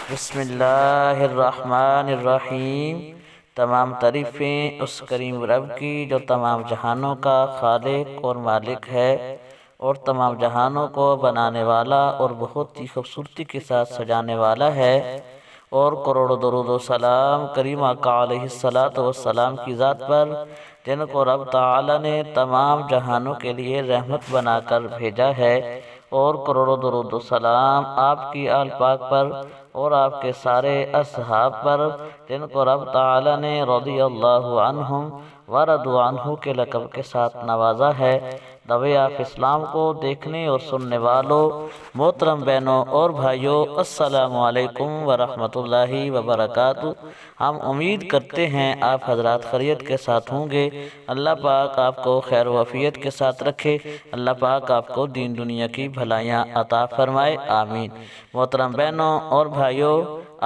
بسم اللہ الرحمن الرحیم۔ تمام تعریفیں اس کریم رب کی جو تمام جہانوں کا خالق اور مالک ہے اور تمام جہانوں کو بنانے والا اور بہت ہی خوبصورتی کے ساتھ سجانے والا ہے، اور کروڑوں درود و سلام کریم آقا علیہ الصلاۃ والسلام کی ذات پر، جن کو رب تعالی نے تمام جہانوں کے لیے رحمت بنا کر بھیجا ہے، اور کروڑوں درود و سلام آپ کی آل پاک پر اور آپ کے سارے اصحاب پر، جن کو رب تعالی نے رضی اللہ عنہم ورضوا عنہ کے لقب کے ساتھ نوازا ہے۔ دوے آپ اسلام کو دیکھنے اور سننے والوں محترم بہنوں اور بھائیوں، السلام علیکم ورحمۃ اللہ وبرکاتہ۔ ہم امید کرتے ہیں آپ حضرات خیریت کے ساتھ ہوں گے۔ اللہ پاک آپ کو خیر و عافیت کے ساتھ رکھے، اللہ پاک آپ کو دین دنیا کی بھلائیاں عطا فرمائے، آمین۔ محترم بہنوں اور بھائیوں،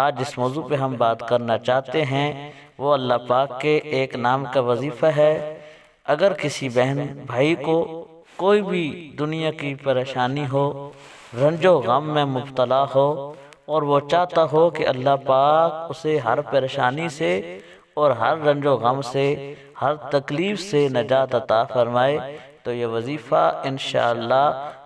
آج جس موضوع پہ ہم بات کرنا چاہتے ہیں وہ اللہ پاک کے ایک نام کا وظیفہ ہے۔ اگر کسی بہن بھائی کو کوئی بھی دنیا کی پریشانی ہو، رنج و غم میں مبتلا ہو، اور وہ چاہتا ہو کہ اللہ پاک اسے ہر پریشانی سے اور ہر رنج و غم سے، ہر تکلیف سے نجات عطا فرمائے، تو یہ وظیفہ انشاءاللہ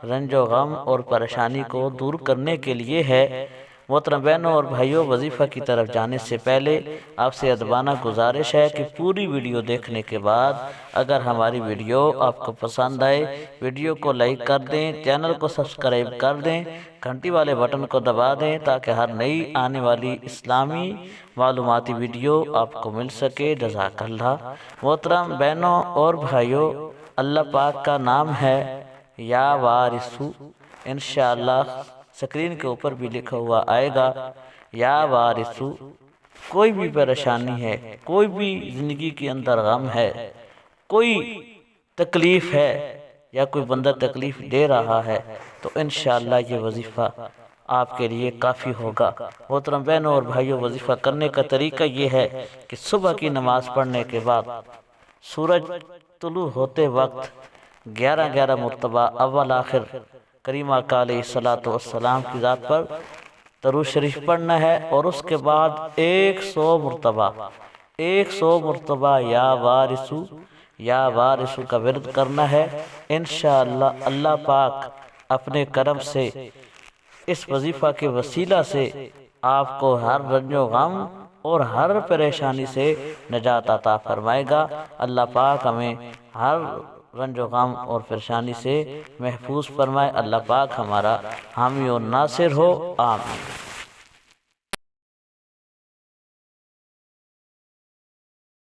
رنج و غم اور پریشانی کو دور کرنے کے لیے ہے۔ محترم بہنوں اور بھائیوں، وظیفہ کی طرف جانے سے پہلے آپ سے ادبانہ گزارش ہے کہ پوری ویڈیو دیکھنے کے بعد اگر ہماری ویڈیو آپ کو پسند آئے، ویڈیو کو لائک کر دیں، چینل کو سبسکرائب کر دیں، گھنٹی والے بٹن کو دبا دیں تاکہ ہر نئی آنے والی اسلامی معلوماتی ویڈیو آپ کو مل سکے۔ جزاک اللہ۔ محترم بہنوں اور بھائیوں، اللہ پاک کا نام ہے یا وارثو۔ انشاءاللہ سکرین کے اوپر بھی لکھا ہوا آئے گا، یا وارثو۔ کوئی بھی پریشانی ہے، کوئی بھی زندگی کے اندر غم ہے، کوئی تکلیف ہے، یا کوئی بندہ تکلیف دے رہا ہے، تو انشاءاللہ یہ وظیفہ آپ کے لیے کافی ہوگا۔ محترم بہنوں اور بھائیوں، وظیفہ کرنے کا طریقہ یہ ہے کہ صبح کی نماز پڑھنے کے بعد سورج طلوع ہوتے وقت 11 مرتبہ اول آخر کریم آقا علیہ الصلاۃ والسلام کی ذات پر درود شریف پڑھنا ہے، اور اس کے بعد 100 مرتبہ یا وارثو یا وارثو کا ورد کرنا ہے۔ انشاءاللہ اللہ پاک اپنے کرم سے اس وظیفہ کے وسیلہ سے آپ کو ہر رنج و غم اور ہر پریشانی سے نجات عطا فرمائے گا۔ اللہ پاک ہمیں ہر رنج و غم اور پریشانی سے محفوظ فرمائے۔ اللہ پاک ہمارا حامی و ناصر ہو، آمین۔